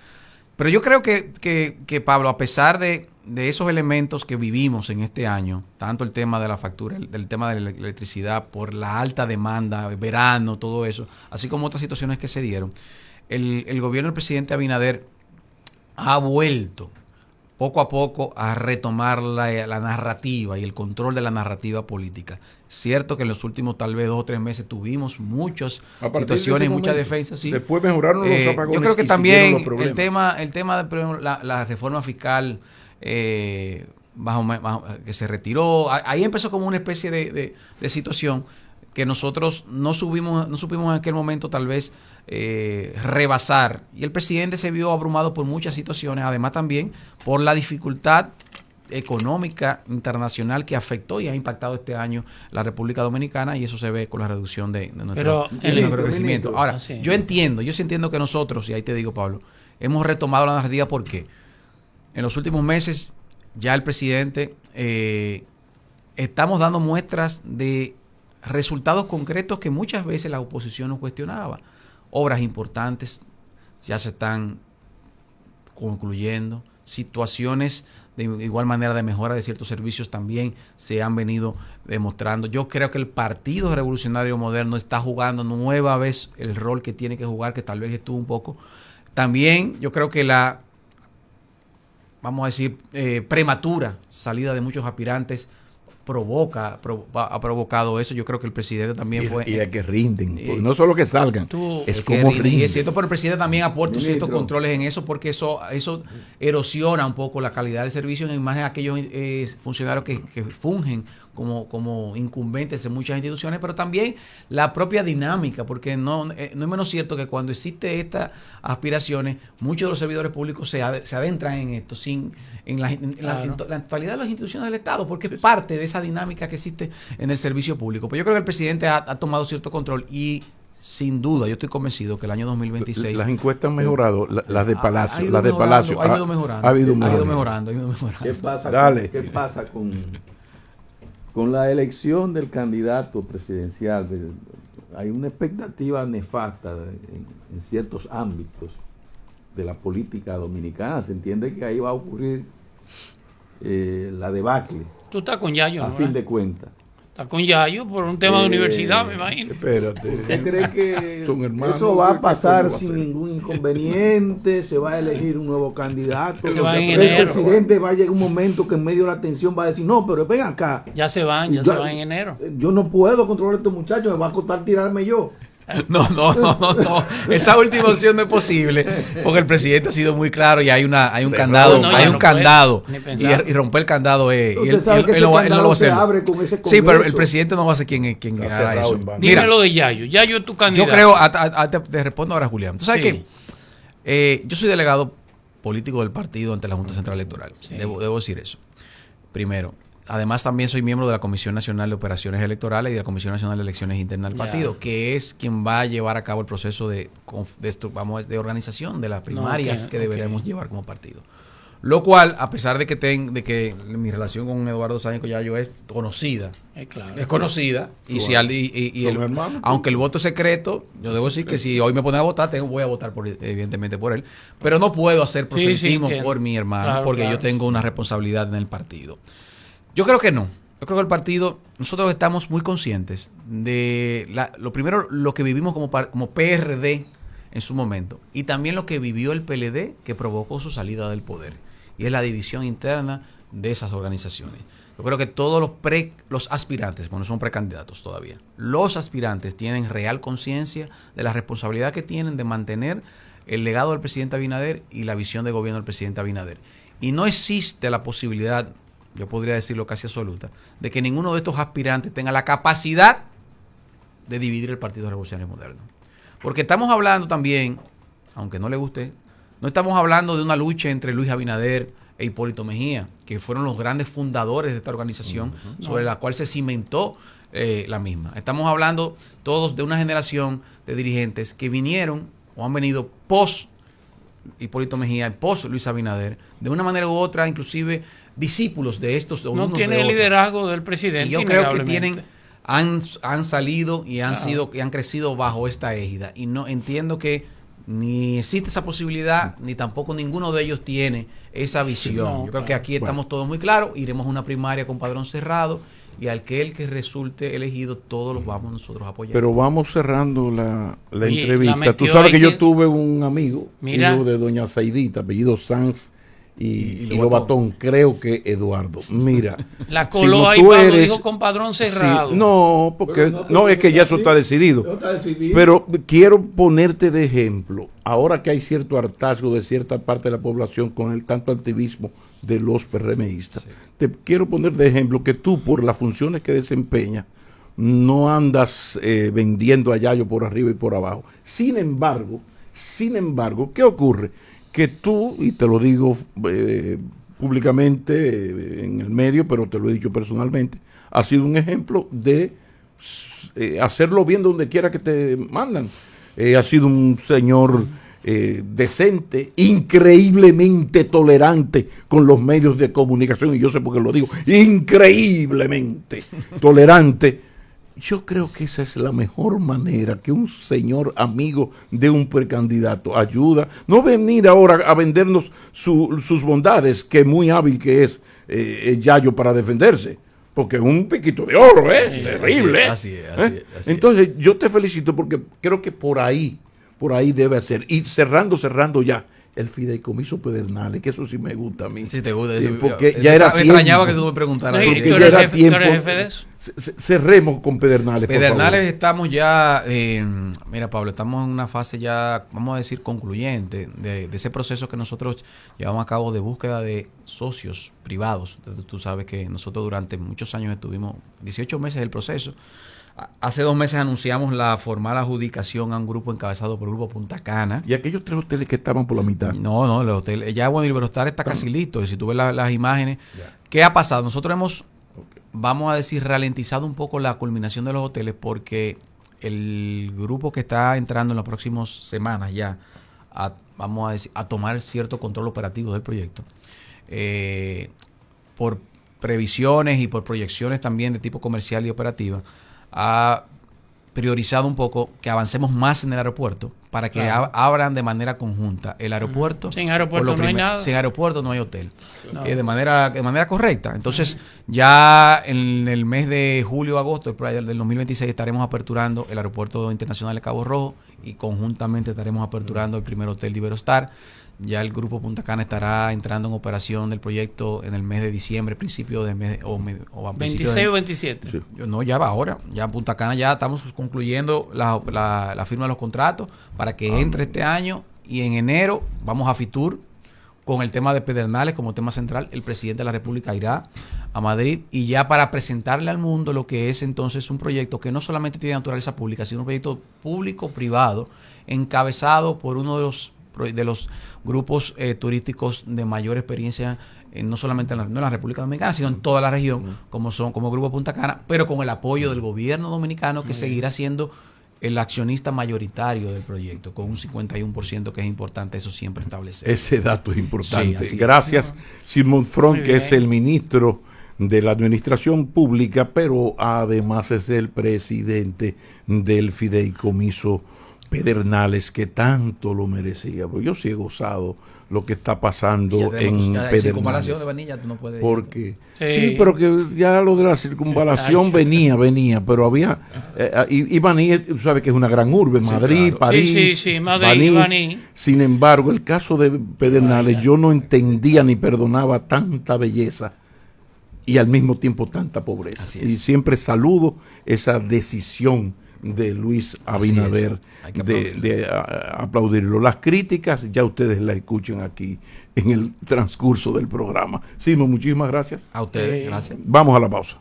Pero yo creo que Pablo, a pesar de esos elementos que vivimos en este año, tanto el tema de la factura, el tema de la electricidad, por la alta demanda, verano, todo eso, así como otras situaciones que se dieron, el gobierno del presidente Abinader ha vuelto poco a poco a retomar la narrativa y el control de la narrativa política. Cierto que en los últimos tal vez 2 o 3 meses tuvimos muchas situaciones y muchas defensas. Sí. Después mejoraron los apagones. Yo creo que también el tema de la reforma fiscal que se retiró, ahí empezó como una especie de situación que nosotros no supimos en aquel momento tal vez rebasar, y el presidente se vio abrumado por muchas situaciones, además también por la dificultad económica internacional que afectó y ha impactado este año la República Dominicana, y eso se ve con la reducción de nuestro crecimiento. Ahora, yo sí entiendo que nosotros, y ahí te digo, Pablo, hemos retomado la narrativa porque en los últimos meses ya el presidente estamos dando muestras de resultados concretos que muchas veces la oposición nos cuestionaba. Obras importantes ya se están concluyendo. Situaciones de igual manera de mejora de ciertos servicios también se han venido demostrando. Yo creo que el Partido Revolucionario Moderno está jugando nueva vez el rol que tiene que jugar, que tal vez estuvo un poco. También yo creo que la, vamos a decir, prematura salida de muchos aspirantes ha provocado eso. Yo creo que el presidente también fue... Y a que rinden, no solo que salgan, es como rinden. Y es cierto, pero el presidente también aporta ciertos controles en eso, porque eso erosiona un poco la calidad del servicio en más de aquellos funcionarios que fungen como incumbentes en muchas instituciones, pero también la propia dinámica, porque no es menos cierto que cuando existe estas aspiraciones, muchos de los servidores públicos se adentran en esto en la actualidad de las instituciones del Estado, porque es parte de esa dinámica que existe en el servicio público. Pues yo creo que el presidente ha tomado cierto control y sin duda, yo estoy convencido que el año 2026... Las encuestas han mejorado, las de Palacio. Ha ido mejorando. ¿Qué pasa con la elección del candidato presidencial? Hay una expectativa nefasta en ciertos ámbitos de la política dominicana. Se entiende que ahí va a ocurrir la debacle. Tú estás con Yayo, a fin de cuentas. Está con Yayo por un tema de universidad, me imagino. Espérate. ¿Usted cree que son hermanos, eso va a pasar sin ningún inconveniente? ¿Se va a elegir un nuevo candidato? Se va en el enero. Presidente va a llegar un momento que en medio de la tensión va a decir, no, pero ven acá. Ya se van en enero. Yo no puedo controlar a estos muchachos, me va a costar tirarme yo. No. Esa última opción no es posible, porque el presidente ha sido muy claro y hay un candado, y romper el candado y él no va a hacer. Sí, pero el presidente no va a ser quien haga eso. Dime lo de Yayo. Yayo es tu candidato. Yo creo, te respondo ahora, Julián. Tú sabes que yo soy delegado político del partido ante la Junta Central Electoral. Sí. Debo decir eso. Primero. Además, también soy miembro de la Comisión Nacional de Operaciones Electorales y de la Comisión Nacional de Elecciones Internas del partido, que es quien va a llevar a cabo el proceso de organización de las primarias que deberemos llevar como partido. Lo cual, a pesar de que mi relación con Eduardo Sáenz Collayo es conocida, es conocida, aunque el voto es secreto, yo debo decir que si hoy me ponen a votar, voy a votar evidentemente por él, pero no puedo hacer proseltismo por mi hermano, porque yo tengo una responsabilidad en el partido. Yo creo que no. Yo creo que el partido, nosotros estamos muy conscientes de lo primero, lo que vivimos como PRD en su momento, y también lo que vivió el PLD que provocó su salida del poder, y es la división interna de esas organizaciones. Yo creo que todos los aspirantes, bueno, son precandidatos todavía, los aspirantes tienen real conciencia de la responsabilidad que tienen de mantener el legado del presidente Abinader y la visión de gobierno del presidente Abinader. Y no existe la posibilidad, yo podría decirlo casi absoluta, de que ninguno de estos aspirantes tenga la capacidad de dividir el Partido Revolucionario Moderno. Porque estamos hablando también, aunque no le guste, no estamos hablando de una lucha entre Luis Abinader e Hipólito Mejía, que fueron los grandes fundadores de esta organización, sobre la cual se cimentó la misma. Estamos hablando todos de una generación de dirigentes que vinieron o han venido post Hipólito Mejía, post Luis Abinader, de una manera u otra, inclusive discípulos de estos. No tiene el liderazgo del presidente. Y yo creo que han salido y han crecido bajo esta égida. Y no entiendo que ni existe esa posibilidad, ni tampoco ninguno de ellos tiene esa visión. Yo creo que aquí estamos todos muy claros. Iremos a una primaria con padrón cerrado y aquel que resulte elegido, todos los vamos nosotros a apoyar. Pero vamos cerrando la entrevista. Tú sabes que yo tuve un amigo, hijo de doña Zaidita, apellido Sanz y Lobatón, creo que Eduardo. Mira, la coló ahí cuando dijo con padrón cerrado. Sí, no, porque no es que ya eso está decidido. Pero quiero ponerte de ejemplo. Ahora que hay cierto hartazgo de cierta parte de la población con el tanto activismo de los PRMistas, te quiero poner de ejemplo que tú, por las funciones que desempeñas, no andas vendiendo a Yayo por arriba y por abajo. Sin embargo, ¿qué ocurre? Que tú, y te lo digo públicamente en el medio, pero te lo he dicho personalmente, has sido un ejemplo de hacerlo bien donde quiera que te mandan. Has sido un señor decente, increíblemente tolerante con los medios de comunicación, y yo sé por qué lo digo, increíblemente tolerante, yo creo que esa es la mejor manera que un señor amigo de un precandidato ayuda. No venir ahora a vendernos sus bondades, que muy hábil que es Yayo para defenderse. Porque es un piquito de oro, es terrible. Así es. Entonces, yo te felicito porque creo que por ahí debe ser. Y cerrando ya, el fideicomiso Pedernales, que eso sí me gusta a mí. Sí, te gusta. Porque ya era me extrañaba que tú me preguntaras. Porque ¿Tú ya eres era jefe, tiempo. ¿tú eres jefe de eso? Cerremos con Pedernales. Pedernales estamos ya, mira Pablo, estamos en una fase ya, vamos a decir, concluyente de ese proceso que nosotros llevamos a cabo de búsqueda de socios privados. Entonces, tú sabes que nosotros durante muchos años estuvimos 18 meses del proceso. Hace 2 meses anunciamos la formal adjudicación a un grupo encabezado por el Grupo Punta Cana. ¿Y aquellos 3 hoteles que estaban por la mitad? No, el hotel, ya bueno, Iberostar está casi listo. Y si tú ves las imágenes, ¿qué ha pasado? Nosotros hemos, vamos a decir, ralentizado un poco la culminación de los hoteles porque el grupo que está entrando en las próximas semanas ya, vamos a decir, a tomar cierto control operativo del proyecto, por previsiones y por proyecciones también de tipo comercial y operativa, ha priorizado un poco que avancemos más en el aeropuerto para que abran de manera conjunta el aeropuerto. Sin aeropuerto no hay nada. Sin aeropuerto no hay hotel. De manera correcta. Entonces, ya en el mes de julio, agosto del 2026 estaremos aperturando el aeropuerto internacional de Cabo Rojo y conjuntamente estaremos aperturando el primer hotel de Iberostar. Ya el Grupo Punta Cana estará entrando en operación del proyecto en el mes de diciembre, principio de mes o a 26 o 27. Sí. No, ya va ahora. Ya en Punta Cana ya estamos concluyendo la firma de los contratos para que entre este año, y en enero vamos a Fitur con el tema de Pedernales como tema central. El presidente de la República irá a Madrid y ya para presentarle al mundo lo que es entonces un proyecto que no solamente tiene naturaleza pública, sino un proyecto público-privado encabezado por uno de los grupos turísticos de mayor experiencia, no solamente en la República Dominicana, sino en toda la región, como Grupo Punta Cana, pero con el apoyo del gobierno dominicano, que seguirá siendo el accionista mayoritario del proyecto, con un 51%, que es importante eso siempre establecer. Ese dato es importante. Sí, gracias, Simón Front, que es el ministro de la Administración Pública, pero además es el presidente del fideicomiso Pedernales, que tanto lo merecía. Porque yo sí he gozado lo que está pasando en Pedernales. Circunvalación de Vanilla, tú no puedes. Porque sí, pero que ya lo de la circunvalación venía, pero había y Baní, tú sabes que es una gran urbe, Madrid, claro. París, sí, Madrid, Baní. Sin embargo, el caso de Pedernales, yo no entendía ni perdonaba tanta belleza y al mismo tiempo tanta pobreza. Y siempre saludo esa decisión de Luis Abinader de aplaudirlo. Las críticas ya ustedes las escuchan aquí en el transcurso del programa. Simón, muchísimas gracias. A ustedes, gracias. Vamos a la pausa.